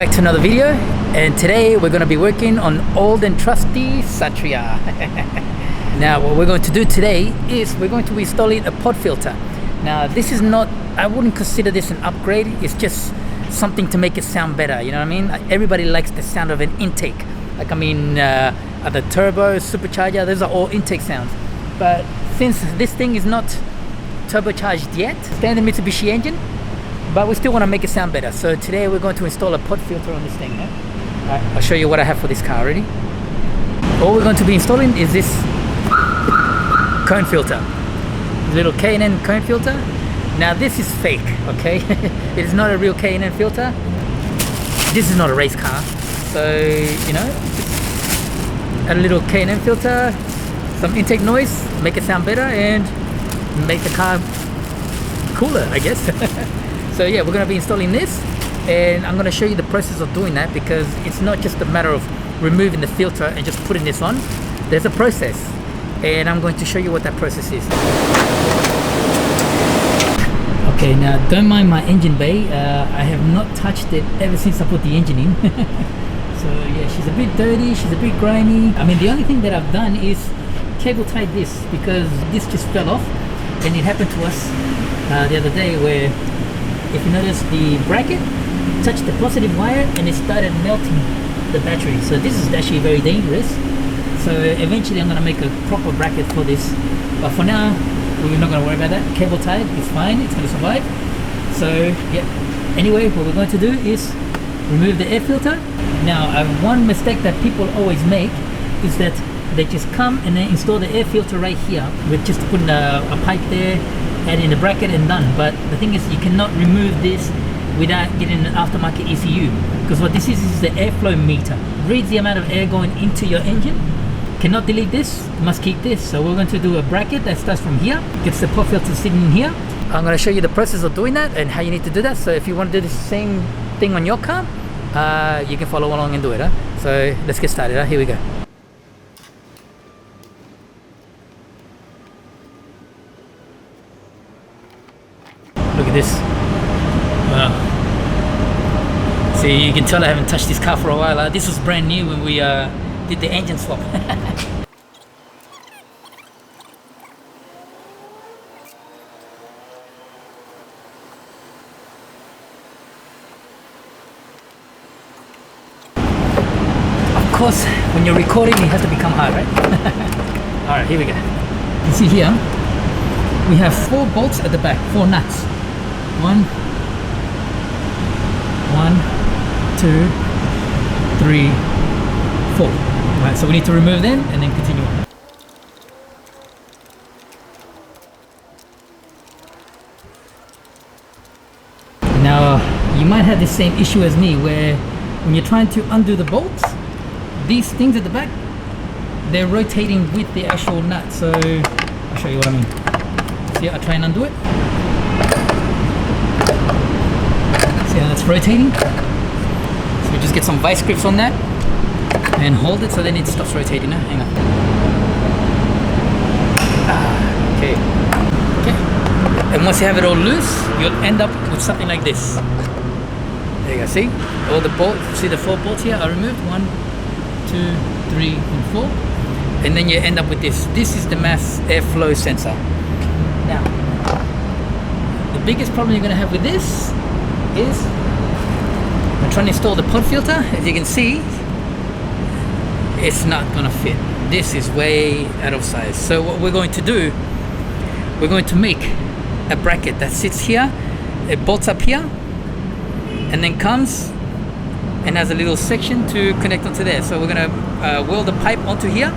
Back to another video, and today we're going to be working on old and trusty Satria. Now what we're going to do today is we're going to be installing a pod filter. Now this is not, I wouldn't consider this an upgrade, it's just something to make it sound better, you know what I mean? Everybody likes the sound of an intake, like the turbo, supercharger, those are all intake sounds. But since this thing is not turbocharged yet, standard Mitsubishi engine, but we still want to make it sound better. So today we're going to install a pod filter on this thing. Alright, I'll show you what I have for this car already. All we're going to be installing is this cone filter, little K&N cone filter. Now this is fake, okay? It is not a real K&N filter. This is not a race car, so you know, just add a little K&N filter, some intake noise, make it sound better, and make the car cooler, I guess. So yeah, we're going to be installing this, and I'm going to show you the process of doing that, because it's not just a matter of removing the filter and just putting this on. There's a process, and I'm going to show you what that process is. Okay, now don't mind my engine bay. I have not touched it ever since I put the engine in. So yeah, she's a bit dirty, she's a bit grimy. I mean, the only thing that I've done is cable tied this, because this just fell off, and it happened to us the other day where, if you notice, the bracket touched the positive wire and it started melting the battery. So this is actually very dangerous. So eventually I'm going to make a proper bracket for this. But for now, we're not going to worry about that. Cable tied, it's fine, it's going to survive. So yeah. Anyway, what we're going to do is remove the air filter. Now, one mistake that people always make is that they just come and then install the air filter right here with just putting a pipe there, add in the bracket and done. But the thing is, you cannot remove this without getting an aftermarket ECU, because what this is the airflow meter. Reads the amount of air going into your engine. Cannot delete this, must keep this. So we're going to do a bracket that starts from here, gets the pod filter sitting in here. I'm going to show you the process of doing that and how you need to do that. So if you want to do the same thing on your car, you can follow along and do it. So let's get started. Here we go. Look at this. Wow. See, you can tell I haven't touched this car for a while. This was brand new when we did the engine swap. Of course, when you're recording, it has to become hard, right? Alright, here we go. You see here, we have 4 bolts at the back, 4 nuts. 1, 2, 3, 4. Right, so we need to remove them and then continue on. Now, you might have the same issue as me, where when you're trying to undo the bolts, these things at the back, they're rotating with the actual nut. So I'll show you what I mean. See, I try and undo it. See how that's rotating? So we just get some vice grips on that and hold it so then it stops rotating. Hang on. Okay. And once you have it all loose, you'll end up with something like this. There you go. See? All the bolts. See the 4 bolts here are removed. 1, 2, 3, and 4. And then you end up with this. This is the mass airflow sensor. Now, the biggest problem you're going to have with this is I'm trying to install the pod filter. As you can see, it's not going to fit. This is way out of size. So what we're going to do, we're going to make a bracket that sits here, it bolts up here, and then comes and has a little section to connect onto there. So we're going to weld the pipe onto here.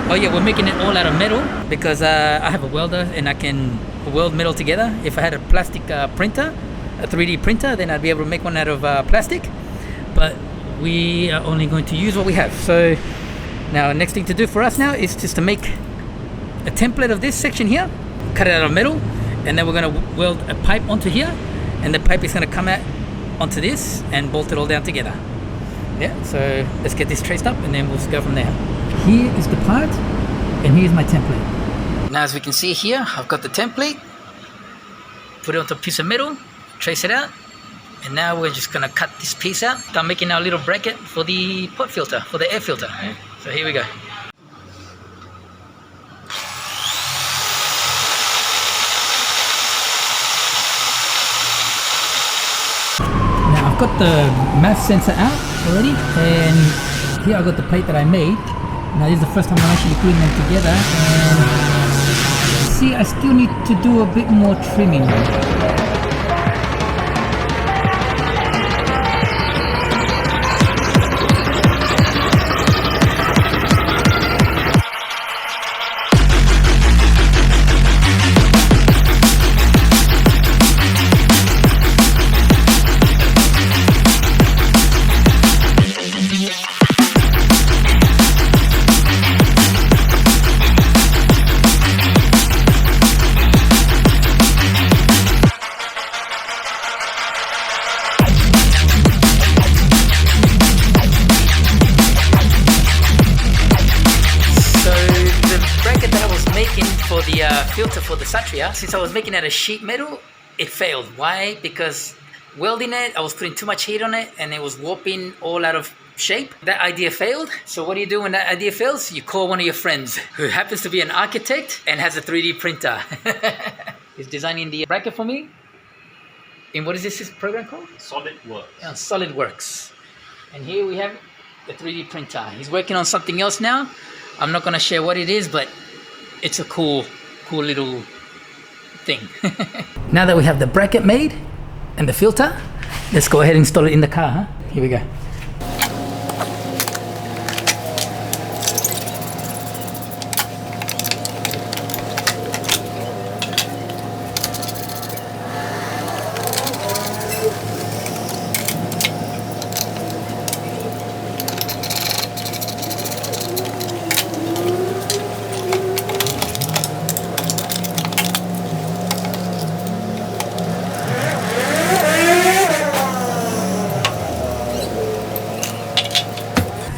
Oh yeah, we're making it all out of metal, because I have a welder and I can weld metal together. If I had a plastic printer, a 3D printer, then I'd be able to make one out of plastic. But we are only going to use what we have. So now the next thing to do for us now is just to make a template of this section here, cut it out of metal, and then we're going to weld a pipe onto here, and the pipe is going to come out onto this and bolt it all down together. Yeah, so let's get this traced up and then we'll go from there. Here is the part, and here's my template. Now as we can see here, I've got the template, put it onto a piece of metal, trace it out, And now we're just gonna cut this piece out. Start making our little bracket for the pod filter, for the air filter. So here we go. Now I've got the mass sensor out already, and here I've got the plate that I made. Now this is the first time I'm actually putting them together, and see, I still need to do a bit more trimming. For the filter for the Satria, since I was making it out of sheet metal, it failed. Why? Because welding it, I was putting too much heat on it and it was warping all out of shape. That idea failed. So what do you do when that idea fails? You call one of your friends who happens to be an architect and has a 3D printer. He's designing the bracket for me. In what is this program called? SolidWorks. Yeah, SolidWorks. And here we have the 3D printer. He's working on something else now. I'm not going to share what it is, but it's a cool little thing. Now that we have the bracket made and the filter, let's go ahead and install it in the car. Huh? Here we go.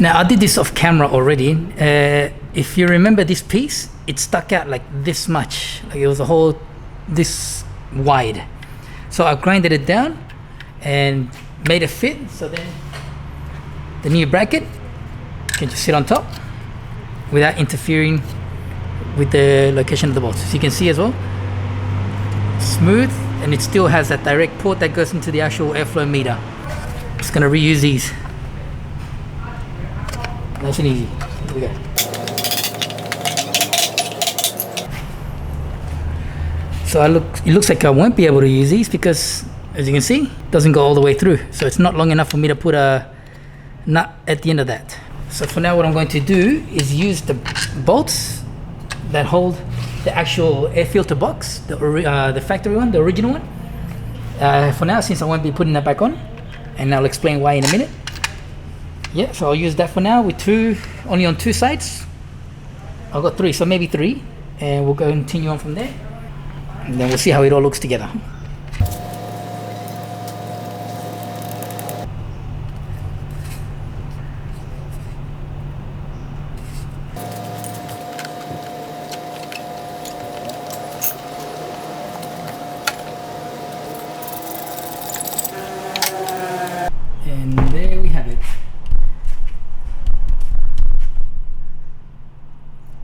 Now I did this off camera already. If you remember this piece, it stuck out like this much. Like it was a whole this wide. So I grinded it down and made it fit. So then the new bracket can just sit on top without interfering with the location of the bolts. So you can see as well, smooth, and it still has that direct port that goes into the actual airflow meter. Just gonna reuse these. Nice and easy. Here we go. So it looks like I won't be able to use these because, as you can see, it doesn't go all the way through. So it's not long enough for me to put a nut at the end of that. So for now, what I'm going to do is use the bolts that hold the actual air filter box, the factory one, the original one. For now, since I won't be putting that back on, and I'll explain why in a minute. Yeah, so I'll use that for now with only on two sides. I've got three, so maybe three, and we'll go continue on from there, and then we'll see how it all looks together. And there we have it.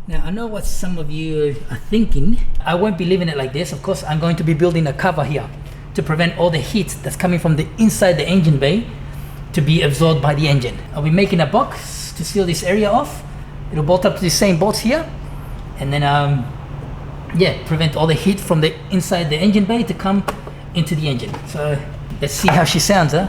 Now I know what some of you are thinking. I won't be leaving it like this. Of course, I'm going to be building a cover here to prevent all the heat that's coming from the inside the engine bay to be absorbed by the engine. I'll be making a box to seal this area off. It'll bolt up to the same bolts here, and then yeah, prevent all the heat from the inside the engine bay to come into the engine. So let's see how she sounds, huh?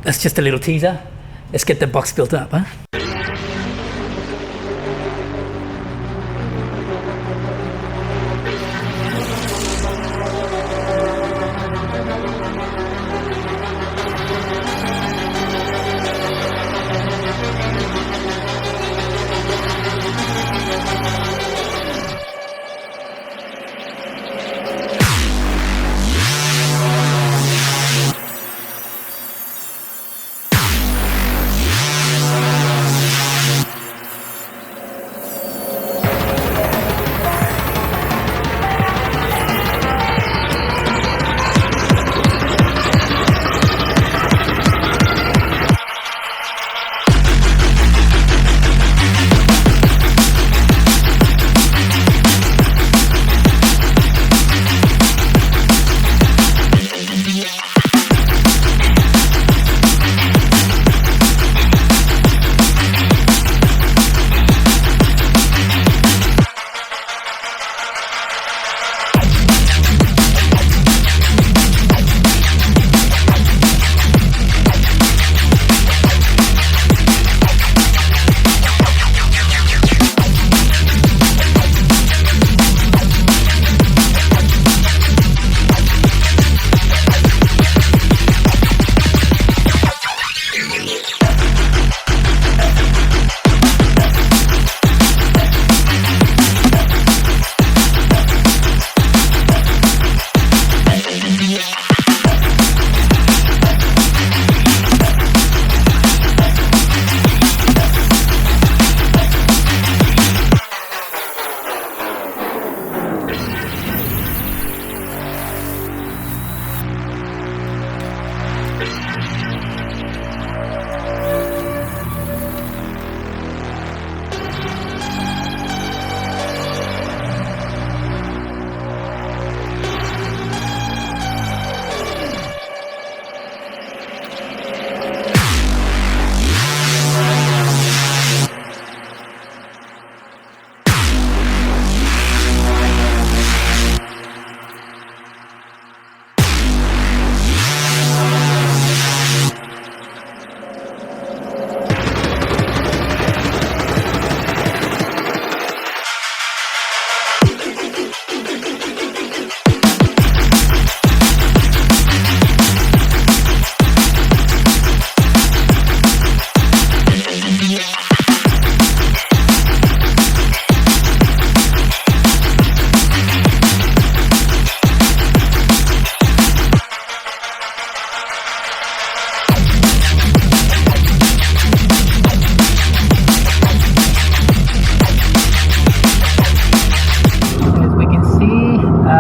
That's just a little teaser. Let's get the box built up, huh?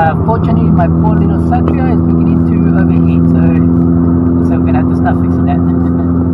Fortunately, my poor little Satria is beginning to overheat, so we're going to have to start fixing that.